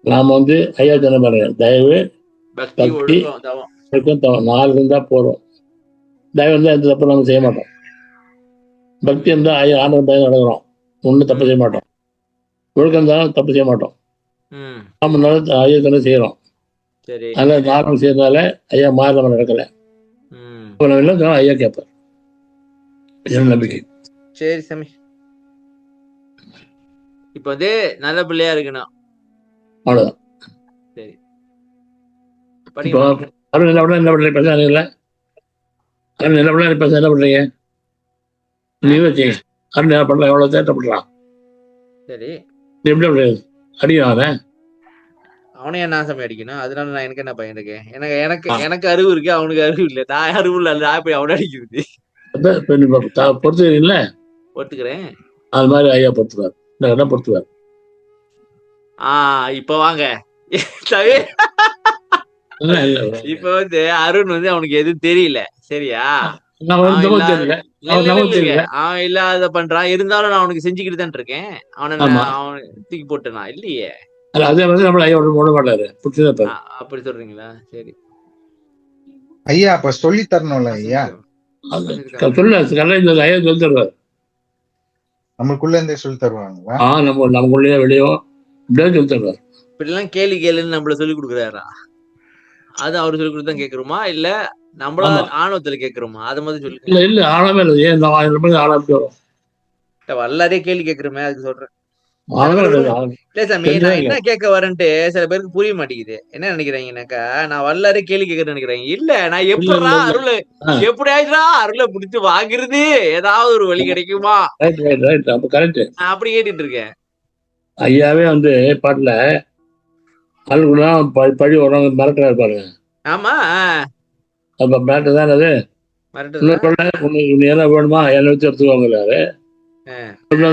நாம ஐயா சொன்ன பாருங்க, தயவு பக்தி நாலு இருந்தா போதும். தயவு இருந்தா எந்த தப்பு நம்ம செய்ய மாட்டோம். பக்தி இருந்தா ஐயா ஆண்டவன் தயவு நடக்கிறோம், ஒன்னும் தப்பு செய்ய மாட்டோம். ஒழுக்கம் இருந்தாலும் தப்பு செய்ய மாட்டோம். நாம ஐயா சொன்ன செய்யறோம். அதனால நார்மல் செய்யறதால ஐயா மாறி நம்ம நடக்கல. ஐயா கேட்பார், நம்பிக்கை. சரி சாமி, இப்ப நல்ல பிள்ளையா இருக்கணும், அவ்வளவுதான். சரி, என்ன பண்றீங்க? என்ன பண்றீங்க? நீ வச்சீங்க அருண் என்ன பண்ணலாம், எவ்வளவு தேட்டப்படுறான். சரி, எப்படி பண்றது? அடிக்கணும் அவனே என்ன சாமி அடிக்கணும்? அதனால நான் எனக்கு என்ன பையன் இருக்கு? எனக்கு அறிவு இருக்கு, அவனுக்கு அறிவு இல்ல. நான் அறிவு இல்ல, நான் போய் அவனை அடிக்கிறது. பொறுத்துக்கிறீங்கள? பொறுத்துக்கிறேன். அது மாதிரி ஐயா பொறுத்துவார், பொறுத்துவார். இப்ப வாங்க, இப்ப அருண் அவனுக்கு எதுவும் தெரியல, சரியா? அவன் இல்லாத பண்றான், இருந்தாலும் நான் அவனுக்கு செஞ்சுக்கிட்டு தான் இருக்கேன். அவனை தூக்கி போட்டனா இல்லையே. அதே மாதிரி நம்ம ஐயா ஓட மாட்டாரு, அப்படி சொல்றீங்களா? சரி ஐயா, அப்ப சொல்லி தரணும்ல ஐயா, சொல்லு, ஐயா சொல்லி தருவார். நம்மளுக்குள்ள இருந்தே சொல்லி தருவாங்களா? நமக்குள்ளேயே வெளியோ இப்படியே சொல்லி தருவார். இப்படிலாம் கேள்வி கேளுன்னு நம்மள சொல்லி கொடுக்குறாரா? அது அவரு சொல்லி கொடுத்து தான் கேட்கிறோமா, இல்ல நம்மளா ஆமா. ஆணவத்துல கேட்கிறோமா? அதை மாதிரி சொல்லுங்க. இல்ல ஆழமே இல்லை. ஏன் இந்த ஆழம் வரும்? வல்லாரே கேள்வி கேட்கிறோமே, அதுக்கு சொல்றேன். ஆழமே கிடையாது. இல்ல சாமி, நான் என்ன கேட்க வரேன்ட்டு சில பேருக்கு புரிய மாட்டேங்குது. என்ன நினைக்கிறாங்கன்னாக்கா, நான் வல்லாரே கேள்வி கேட்கறேன்னு நினைக்கிறேன். இல்ல, நான் எப்படா அருளை எப்படியாச்சுடா அருளை பிடிச்சு வாங்குறது, ஏதாவது ஒரு வழி கிடைக்குமா ரைட் அப்ப கரெக்ட். நான் அப்படி கேட்டுட்டு இருக்கேன். ஐயாவே வந்து பாட்டுல ஆளுக்குலாம் பழி உடனே மிரட்டா இருப்பாருங்க. ஆமா, அப்ப மிரட்டு தான் அது. உனக்கு என்ன வேணுமா என்னை வச்சு எடுத்துக்கோங்கிறாரு.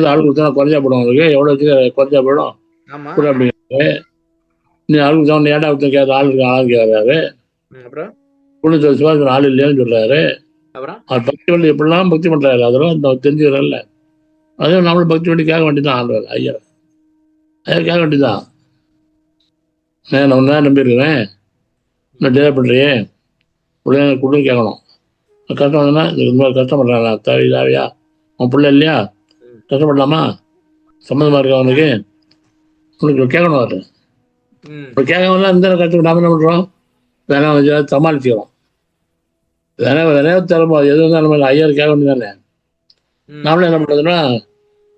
ஆள் கொடுத்தா குறைஞ்சா போடும், உங்களுக்கு எவ்வளவு வச்சு குறைஞ்சா போயிடும் கூட அப்படிங்கிறாரு. நீ ஆள் கொடுத்தா ஏடா கொடுத்த கேட்க ஆள் கேட்கறாரு. பொண்ணு சிவாஜி ஆள் இல்லையான்னு சொல்றாரு. அது பக்தி வண்டி எப்படிலாம் பக்தி பண்றாரு, அதெல்லாம் தெரிஞ்சுக்கிறல்ல. அதுவும் நம்மளும் பக்தி வண்டி கேட்க வேண்டியதான். ஆள்வார் ஐயா கேட்க வேண்டியதான். நான் ஒன்னா நம்பியிருக்கிறேன், நான் டிலே பண்றியே உடனே கொடுன்னு கேட்கணும். கஷ்டம் வந்ததுன்னா இந்த மாதிரி கஷ்டம் பண்றாங்களா, தேவையா அவன் பிள்ளை இல்லையா, கஷ்டப்படலாமா, சம்மந்தமா இருக்கா அவனுக்கு, உனக்கு கேட்கணும். அது இப்போ கேட்கலாம். இந்த கஷ்டம் நாம என்ன பண்றோம், வேணா சமாளிச்சுக்கிறோம். வேணா தரமோ எது இருந்தாலும் ஐயாரு கேட்க வேண்டியதானே. நாமளே என்ன பண்றதுன்னா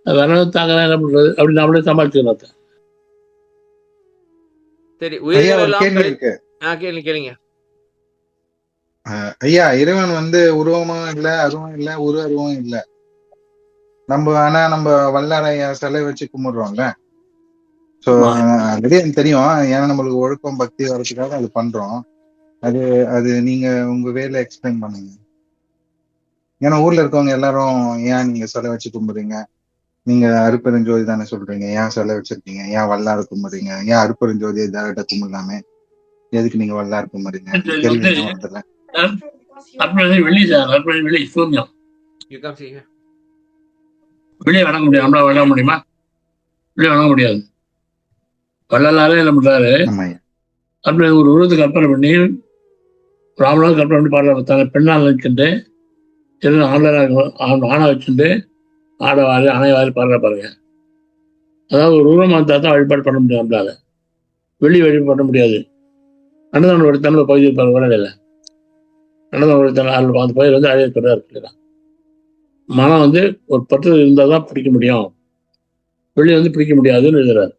வேணா தாங்க என்ன பண்றது அப்படி நாமளே சமாளிச்சுக்கிறோம். சரி, கேளுங்க ஐயா. இறைவன் வந்து உருவமும் இல்ல, அருவம் இல்ல, ஒரு அருவம் இல்ல. ஆனா நம்ம வல்லாரையா சிலை வச்சு கும்பிடுறோம்ல. சோ அதுவே எனக்கு தெரியும். ஏன்னா நம்மளுக்கு ஒழுக்கம் பக்தி வரதுக்காக அது பண்றோம். அது நீங்க உங்க வேலை எக்ஸ்பிளைன் பண்ணுங்க. ஏன்னா ஊர்ல இருக்கவங்க எல்லாரும் ஏன் நீங்க சிலை வச்சு கும்பிடுறீங்க, நீங்க அருப்பெருஞ்சோதி தானே சொல்றீங்க, ஏன் சிலை வச்சிருக்கீங்க, ஏன் வல்லாறு கும்பிடுறீங்க, ஏன் அருப்பெருஞ்சோதியை டேரக்டா கும்பிடலாமே, எதுக்கு நீங்க வல்லாறு கும்பிடுறீங்க? வெளியே வணங்க முடியும், நம்மள வணங்க முடியுமா? வெளியே வணங்க முடியாது. வள்ளலாரே என்ன பண்றாரு, அப்படி ஒரு உருவத்தை கற்பனை பண்ணி ராமநாத கற்பனை பண்ணி பாடுற பெண்ணால் வச்சுட்டு ஆணை வச்சுட்டு ஆடவாறு அணைவாறு பாடுற பாருங்க. அதாவது ஒரு உருவம் வந்தா தான் வழிபாடு பண்ண முடியும். நம்மளால வெளியே வழிபாடு பண்ண முடியாது. அன்னதானோட தமிழ் பகுதி வரல. அன்னதானோட தமிழ் அந்த பகுதியில் வந்து அழைக்கிறதா இருக்கு. மனம் வந்து ஒரு பற்று இருந்தால் தான் பிடிக்க முடியும், வெளியே வந்து பிடிக்க முடியாதுன்னு எழுதுறாரு.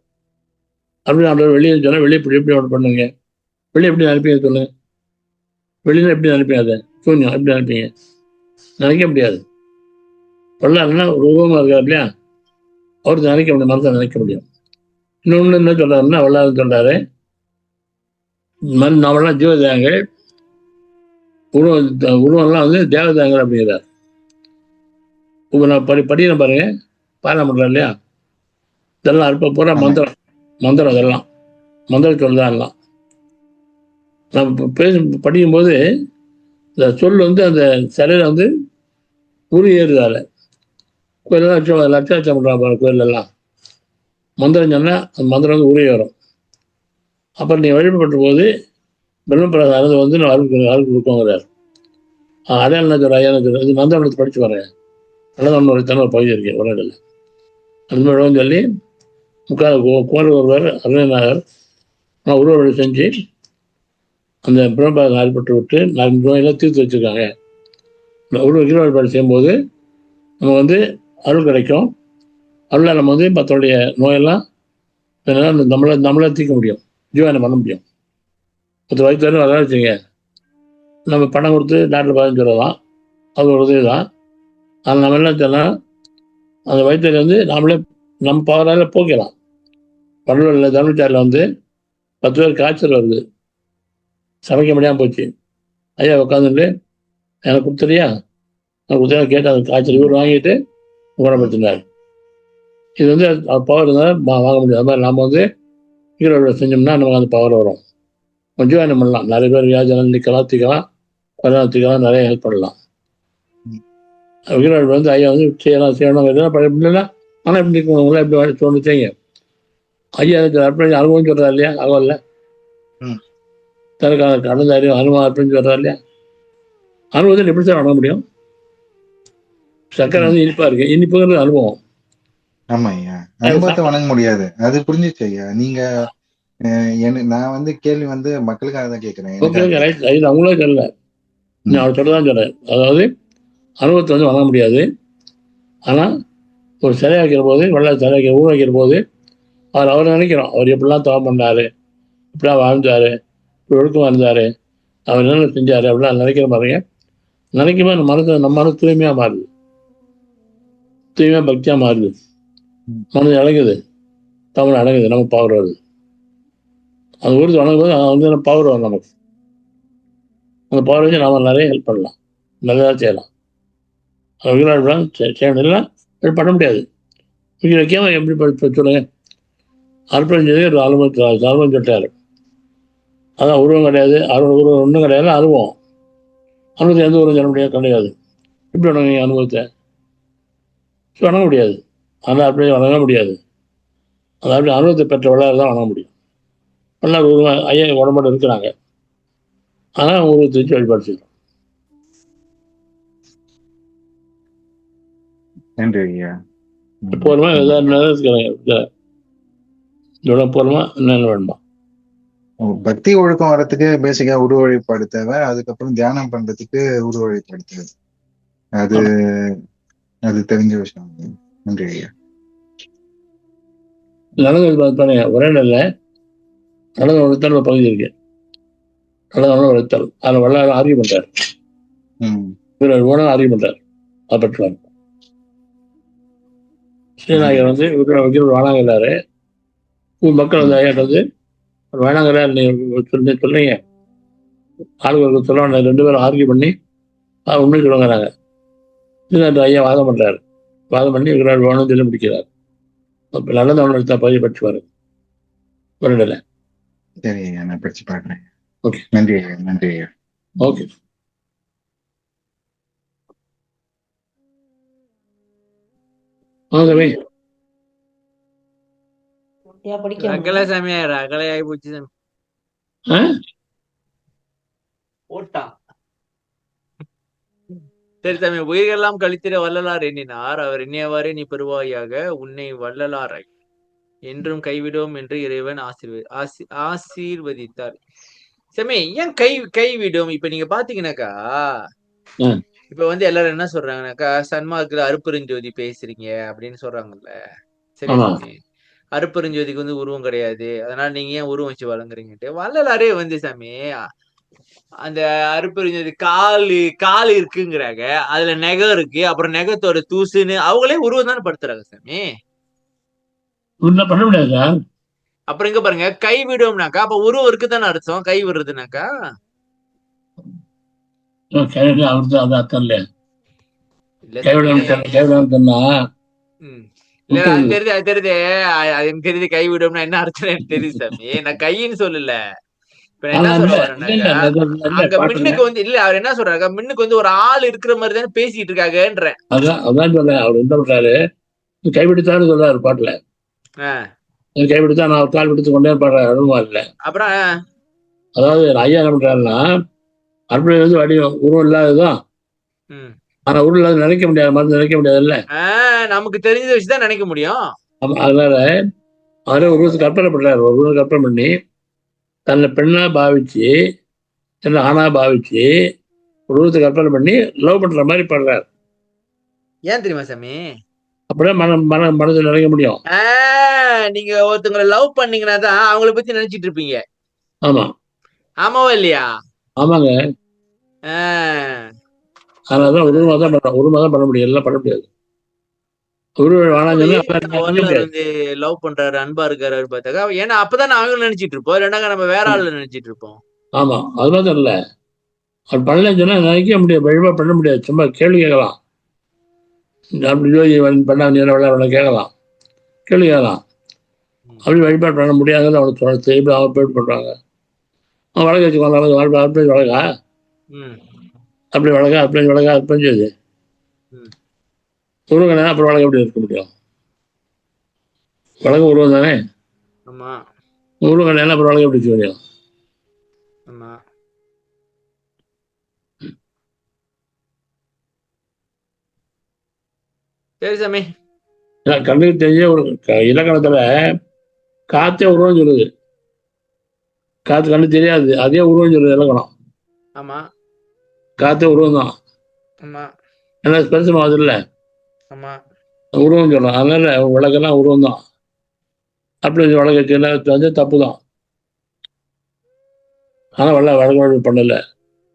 அப்படி நம்ம வெளியே சொன்னால் வெளியே எப்படி ஒன்று பண்ணுங்க, வெளியே எப்படி நினைப்பீங்க சொல்லுங்க? வெளியில எப்படி நினைப்பீங்க? அதை சூன்யம் எப்படி நினைப்பீங்க? நினைக்க முடியாது. வல்லாருன்னா ஒரு உருவமாக இருக்கார் இல்லையா, அவருக்கு நினைக்க முடியும், மனசை நினைக்க முடியும். இன்னொன்று என்ன சொல்றாருன்னா, வல்லாரு சொல்றாரு, நம்மளாம் ஜீவதேகங்கள், உருவம்லாம் வந்து தேவதேகங்கள் அப்படிங்கிறார். இப்போ நான் படிக்கிறேன் பாருங்க, பாராயணம் பண்றேன் இல்லையா, இதெல்லாம் அற்ப பூரா மந்திரம் இதெல்லாம் மந்திர சொல் தான். நம்ம படிக்கும்போது இந்த சொல் வந்து அந்த சிலையில வந்து உரு ஏறுதால கோயிலெல்லாம் லட்சம் பண்ணுறாங்க கோயிலெல்லாம். மந்திரம் சொன்னால் அந்த மந்திரம் வந்து உரு ஏறும். அப்புறம் நீ வழிபட்ட போது பிரம்மபிரசாதம் வந்து நான் அருள் கொடுக்கோங்கிறார். அடையாளம் என்ன சொல்ற ஐயா சொல்ற, இது மந்திரம் படிச்சு வரேன். நல்லதான் ஒரு தனியாக பகுதி இருக்கு உலகில். அது மாதிரி சொல்லி கோயில் ஒருவர் அருணநாதர் நான் உருவ செஞ்சு அந்த பிரம்மபாதம் அறுபட்டு விட்டு நான் நோயெல்லாம் தீர்த்து வச்சுருக்காங்க. உருவ வழிபாடு செய்யும்போது நம்ம வந்து அருள் கிடைக்கும். அருளால் நம்ம வந்து மற்றவருடைய நோயெல்லாம் நம்மளால் தீர்க்க முடியும், ஜீவனை பண்ண முடியும். மற்ற வயிற்று வர வச்சுங்க, நம்ம பணம் கொடுத்து டாக்டர் பார்த்து சொல்லலாம், அது ஒரு உதவி தான். ஆனால் நம்ம என்ன சொன்னால் அந்த வயிற்று வந்து நம்ம பவரால் போக்கலாம். பல்லூரில் தமிழ்ச்சாரில் வந்து 10 பேர் காய்ச்சல் வருது, சமைக்க முடியாமல் போச்சு. ஐயா உட்காந்துட்டு எனக்கு கொடுத்துறியா, நான் கொடுத்தா கேட்டு அந்த காய்ச்சல் இவர் வாங்கிட்டு குணப்படுத்தினார். இது வந்து பவர் இருந்தால் வாங்க முடியும். அது மாதிரி நம்ம வந்து ஈரோடு செஞ்சோம்னா நமக்கு அந்த பவர் வரும். கொஞ்சம் என்ன பண்ணலாம், நிறைய பேர் வியாஜனம் நிற்கலாம், தீக்கலாம், கல்யாணத்துக்கெல்லாம் நிறைய ஹெல்ப் பண்ணலாம். ஈரோடு வந்து ஐயா வந்து செய்யணும் எதனா பண்ணல. ஆனால் எப்படி இருக்கவங்களாம் எப்படி தோணு செய்யுங்க. ஐயா அர்ப்பணி அனுபவம் சொல்கிறார் இல்லையா, அகவல்ல தனக்கான கடந்த அறிவு அனுபவம் அர்ப்பணி சொல்கிறார் இல்லையா. அனுபவத்தில் எப்படி சார் வணங்க முடியும்? சக்கரை வந்து இனிப்பாக இருக்கு, இனிப்புங்கிறது அனுபவம். ஆமா ஐயா, அனுபவத்தை வணங்க முடியாது. அது புரிஞ்சிச்சு ஐயா. நீங்க நான் வந்து கேள்வி வந்து மக்களுக்காக தான் கேட்கிறேன், ஓகே எனக்காக ஓகே ரைட் கேட்கல. ரைட், அவங்களே தெரியல. நான் அவர் சொல்லதான் சொல்றேன். அதாவது அனுபவத்தை வந்து வணங்க முடியாது. ஆனால் ஒரு சிலை வைக்கிற போது, வெள்ள சிலை வைக்கிற ஊர் வைக்கிற போது அவர் நினைக்கிறோம், அவர் எப்படிலாம் தவம் பண்ணாரு, இப்படிலாம் வாழ்ந்தாரு, இப்படி ஒழுக்கமாக இருந்தாரு, அவர் என்னென்ன செஞ்சாரு அப்படிலாம் நினைக்கிற பாருங்க. நினைக்கும் போது நம்ம மனசு தூய்மையாக மாறுது, தூய்மையாக பக்தியாக மாறுது, மனது அடங்குது, தமிழ் அடங்குது, நமக்கு பவர் வருது. அந்த ஊருக்கு வணங்கும் போது வந்து பவர் வரும் நமக்கு. அந்த பவர் வச்சு நாம நிறைய ஹெல்ப் பண்ணலாம், நல்லதாக செய்யலாம். விகிலாடுலாம் செய்யணும், இல்லை பண்ண முடியாது. விகில் வைக்காம எப்படி சொல்லுங்க. அர்ப்பணம் செய்து ஒரு அனுபவம் சொல்லிட்டாரு. அதான் உருவம் கிடையாது, உருவம் ஒன்றும் கிடையாது, அனுபவம். அனுபவத்தை எந்த உருவம் சொல்ல முடியாது, கிடையாது. எப்படி வணங்க அனுபவத்தை வணங்க முடியாது. அந்த அப்படியே வணங்க முடியாது. அந்த அப்படி அனுபவத்தை பெற்ற வள்ளலார் தான் வணங்க முடியும். வள்ளலார் உருவம் ஐயா உடம்போடு இருக்கிறாங்க, ஆனால் உருவத்தை வச்சு வழிபாடு செய்யணும். நன்றி ஐயா. போருமா ஏதாவது போருமா என்னென்ன வேணுமா? பக்தி ஒழுக்கம் வர்றதுக்கு பேசிக்கா உருவ வழிபாடு தேவை. அதுக்கப்புறம் தியானம் பண்றதுக்கு உருவ வழிபாடு தேவை. அது அது தெரிஞ்ச விஷயம். நன்றி ஐயா. பாருங்க, ஒரே நல்ல நடந்த உழைத்தல் ஒரு பகுதி இருக்கு. நடந்த உழைத்தல் அதில் வள்ளலார் ஆர்கியூ பண்றாரு, ஆர்கியூ பண்றாரு. அதை பெற்றுவாங்க. ஸ்ரீநாயகர் வந்து வைக்கிற வேணாங்கிறாரு. மக்கள் வந்து ஐயாட்ட வந்து வேணாங்கிறாரு, நீங்க சொல்றீங்க ஆளுக்கு சொல்ல, 2 பேரும் ஆர்கியூ பண்ணி உண்மை சொல்லுங்கிறாங்க. ஸ்ரீநாயகர் ஐயா வாதம் பண்றாரு, வாதம் பண்ணி வேணும்னு சொல்லி முடிக்கிறார். நல்ல உணர்த்த பதிவு பெற்றுவாரு. வரல. சரி ஐயா, நான் படிச்சு பாக்குறேன். ஓகே, நன்றி ஐயா. நன்றி ஐயா. ஓகே. ரகலை சாமியா, ரகலை ஆகி போச்சு சாமி. ஓட்டான். சரி சாமி, உயிர்களெல்லாம் கழித்திட வள்ளலார் எண்ணினார். அவர் எண்ணியவாறே நீ பெறுவாயாக. உன்னை வள்ளலாரை என்றும் கைவிடும் என்று இறைவன் ஆசீர்வதித்தார். சாமி, ஏன் கைவிடும்? இப்ப நீங்க பாத்தீங்கன்னாக்கா, இப்ப வந்து எல்லாரும் என்ன சொல்றாங்கன்னாக்கா, சன்மார்க்ல அருப்பெருஞ்சோதி பேசுறீங்க அப்படின்னு சொல்றாங்கல்ல. சரி சாமி, அருப்பெருஞ்சோதிக்கு வந்து உருவம் கிடையாது, அதனால நீங்க ஏன் உருவம் வச்சு வழங்குறீங்கன்ட்டு வள்ளலாரே வந்து சாமி அந்த அருப்பெருஞ்சோதி கால் இருக்குங்கிறாங்க, அதுல நெகம் இருக்கு, அப்புறம் நெகத்தோட தூசுன்னு அவங்களே உருவம் தானே படுத்துறாங்க சாமி. பண்ண முடியாது. அப்புறம் இங்க பாருங்க, கை விடும்னாக்கா அப்ப உருவம் இருக்குதானே அர்த்தம். கை விடுறதுனாக்கா தெரியுது. எனக்கு தெரியுது கை விடும்னா என்ன அர்த்தம் எனக்கு தெரியுது சாமி. நான் கையின்னு சொல்லல. இப்ப என்ன சொல்ல வரேன்னாக்கா, அங்க மின்னுக்கு வந்து இல்ல, அவர் என்ன சொல்றாங்க, மின்னுக்கு வந்து ஒரு ஆள் இருக்கிற மாதிரி தானே பேசிட்டு இருக்காங்கன்ற. அதான் சொல்றேன். அவர் என்ன பண்றாரு, கைவிடுத்தான்னு சொல்றாரு பாட்டுல. கைவிடுத்தா நான் கால் விடுத்து கொண்டே பாடுறேன் அனுபவம் இல்லை. அப்புறம் அதாவது ஐயா என்ன பண்றாருன்னா, அற்புதம் வந்து வடிவம் உருவம் இல்லாததுதான். ஆனா உருவம் இல்லாத நினைக்க முடியாது, மருந்து நினைக்க முடியாது இல்ல. நமக்கு தெரிஞ்ச விஷயம் நினைக்க முடியும். அதனால அவரே உருவத்தை கற்பனை பண்றாரு. ஒரு உருவம் கற்பனை பண்ணி தன்னை பெண்ணா பாவிச்சு, தன்னை ஆணா பாவிச்சு உருவத்தை கற்பனை பண்ணி லவ் பண்ற மாதிரி பண்றாரு. ஏன் தெரியுமா சாமி? அப்படியே மனதில் நினைக்க முடியும். நீங்க ஒருத்தங்களை லவ் பண்ணீங்கன்னா தான் அவங்கள பத்தி நினைச்சிட்டு இருப்பீங்க. ஆமா, ஆமாவா இல்லையா? ஆமாங்க. அதனாலதான் உருவமா தான் பண்ண முடியும், எல்லாம் பண்ண முடியாது. வந்து லவ் பண்றாரு, அன்பா இருக்காரு பார்த்தாக்கா, ஏன்னா அப்பதான் அவங்க நினைச்சிட்டு இருப்போம், ரெண்டாங்க நம்ம வேற ஆள் நினைச்சிட்டு இருப்போம். ஆமா, அது மாதிரி இல்ல. அது பண்ணலன்னு சொன்னா நினைக்க முடியாது, வழிபா பண்ண முடியாது. சும்மா கேள்வி கேட்கலாம், அப்படி பண்ண கேட்கலாம், கேள்வி கேட்கலாம். அப்படி வழிபாடு பண்ண முடியாதுன்னு அவனுக்கு தோணுச்சு. இப்படி அவங்க போயிட்டு பண்றாங்க. அவன் வழக்கு வச்சுக்கோங்க, அப்படி வழக்கா, அப்படி வழக்கா, அப்படி வழக்கா, அப்படி செய்யுது உருவங்க. அப்புறம் வழக்கு எப்படி இருக்க முடியும்? வழக்கு உருவம் தானே. உருவங்க அப்புறம் வழக்கு எப்படி இருக்க முடியும்? சரி சாமி, கண்ணுக்கு தெரிஞ்ச ஒரு இலக்கணத்துல காத்தே உருவம் சொல்லுது. காத்து கண்ணு தெரியாது, அதே உருவம் சொல்லுது இலக்கணம். ஆமா காத்தே உருவம் தான். ஆமா ஏன்னா ஸ்பென்சர் மாதிரி இல்லை, ஆமா உருவம் சொல்லலாம். அதனால விளக்கெல்லாம் உருவம் தான். அப்படி வழக்கு வந்து தப்பு தான். ஆனா வழக்கு பண்ணல,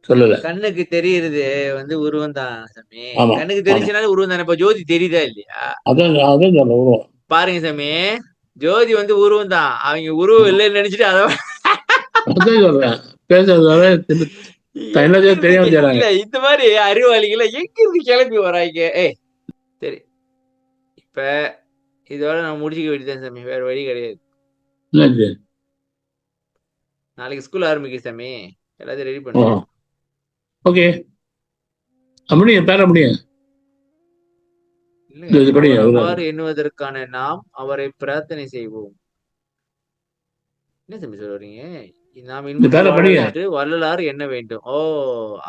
சொல்லல. கண்ணுக்கு தெரியுறது வந்து உருவம் தான் சாமி. ஆமா கண்ணுக்கு ஆமா, தெரிஞ்சனால உருவம் தானே. இப்ப ஜோதி தெரியுதா இல்லையா? அதான் சொல்ல உருவம். பாருங்க சாமி, ஜோதி வந்து உருவம் தான். அவங்க உருவம் இல்லைன்னு நினைச்சிட்டு அதை அதான் சொல்றேன். பேசுறதால என்னதே தெரியாம செய்றாங்க. இல்ல இந்த மாதிரி அறிவாளிகளை எங்க இருந்து கிளம்பி வராங்க? சரி, இப்ப இதோட நான் முடிச்சுக்க வேண்டியதான் சாமி, வேற வழி கிடையாது. என்னாச்சு? நாளைக்கு ஸ்கூல் ஆரம்பிக்குது சாமி, எல்லாத்தையும் ரெடி பண்ணு. ஓகே, முடியும், பேர முடியும். இது படி, அவர் அதுதான். அவ்வாறு எண்ணுவதற்கான நாம் அவரை பிரார்த்தனை செய்வோம். என்ன சாமி சொல்றீங்க? நாம் இந்த பேர படிங்க. என்று வள்ளலார் எண்ண வேண்டும்.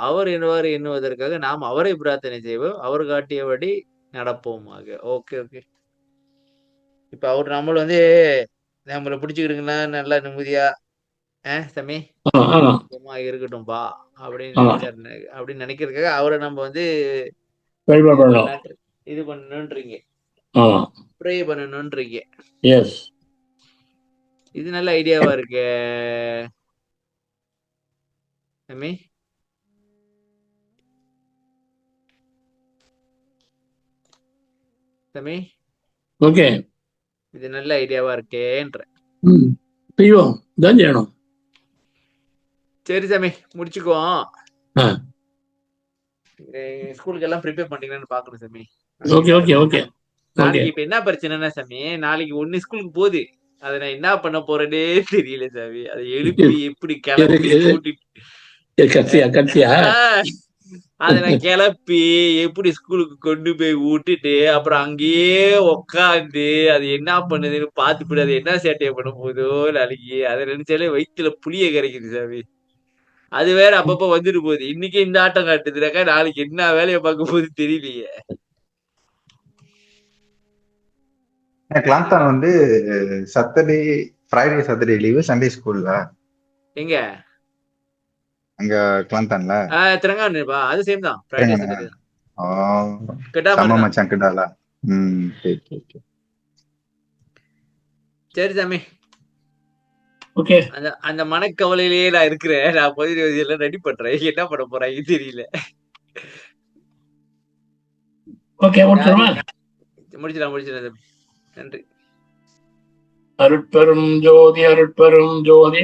அவர் எவ்வாறு எண்ணுவதற்காக நாம் அவரை பிரார்த்தனை செய்வோம், அவர் காட்டியபடி நடப்போமாக. Okay okay. இப்ப அவர் நம்மள வந்து நம்மள பிடிச்சுக்கிடுங்கன்னா நல்லா நிம்மதியா சாமி சும்மா இருக்கட்டும்பா அப்படின்னு நினைச்சாரு. அப்படின்னு நினைக்கிறதுக்காக அவரை நம்ம வந்து வழிபாடு பண்ணலாம், இது பண்ணணும்ன்றீங்க, ஆமா, ப்ரே பண்ணணும்ன்றீங்க. எஸ். இது நல்ல ஐடியாவா இருக்கு சாமி. சாமி, ஓகே, இது நல்ல ஐடியாவா இருக்கேன்ற. ஐயோ தான் செய்யணும். சரி சாமி, முடிச்சுக்குவோம். ஆ, ஸ்கூலுக்கு எல்லாம் ப்ரிப்பேர் பண்ணிக்கலாம்னு பாக்கணும் சாமி. Okay okay okay. நாளைக்கு இப்ப என்ன பிரச்சனைனா சாமி, நாளைக்கு ஒண்ணு ஸ்கூலுக்கு போகுது, அதை நான் என்ன பண்ண போறேன்னே தெரியல சாமி. அதை எழுப்பி எப்படி கிளப்பி கூட்டிட்டு கட்சியா அதை நான் கிளப்பி எப்படி ஸ்கூலுக்கு கொண்டு போய் விட்டுட்டு அப்புறம் அங்கேயே உக்காந்து அது என்ன பண்ணுதுன்னு பாத்துட்டு அது என்ன சேட்டையை பண்ண போதோ நாளைக்கு, அதை நினைச்சாலே வயிற்றுல புளிய கரைக்குது சாமி. அது வேற அப்பப்ப வந்துட்டு போகுது. இன்னைக்கு இந்த ஆட்டம் காட்டுதுனாக்கா நாளைக்கு என்ன வேலையை பார்க்க போகுது தெரியலையே. கிளாந்தான் வந்து Saturday Friday Saturday leave, Sunday ஸ்கூல்ல. எங்க அங்க கிளாந்தான்ல திரங்கானுப்பா, அது சேம் தான். ஃப்ரைடே சாட்டர்டே தான். சம மச்சான் கிட்டால. சரி சாமி, ஓகே. அந்த மனக்கவலையிலேயே நான் இருக்கிறேன். நான் பதிவு எல்லாம் ரெடி பண்றேன், என்ன பண்ண போறாங்க தெரியல. ஓகே, முடிச்சிடலாம். முடிச்சிடலாம். நன்றி. அருட்பெரும் ஜோதி, அருட்பெரும் ஜோதி,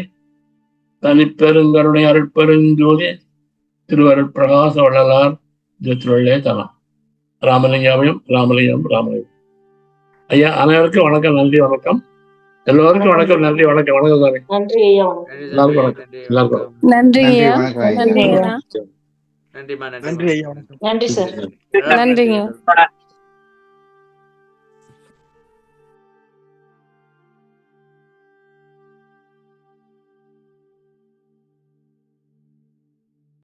தனிப்பெருங்கருணை, அருட்பெரும் ஜோதி, திருவருட் பிரகாச வள்ளலார் திருவள்ளே தலம். ராமலிங்காவையும் ராமலிங்கம் ராமலிங்கம். ஐயா அனைவருக்கும் வணக்கம், நன்றி, வணக்கம். எல்லோருக்கும் வணக்கம், நன்றி, வணக்கம். வணக்கம் சாமி. நன்றி ஐயா. எல்லாருக்கும் வணக்கம். எல்லாருக்கும் நன்றி ஐயா. வணக்கம். நன்றிங்கண்ணா. நன்றிமா. நன்றி ஐயா. நன்றி சார். நன்றிங்க.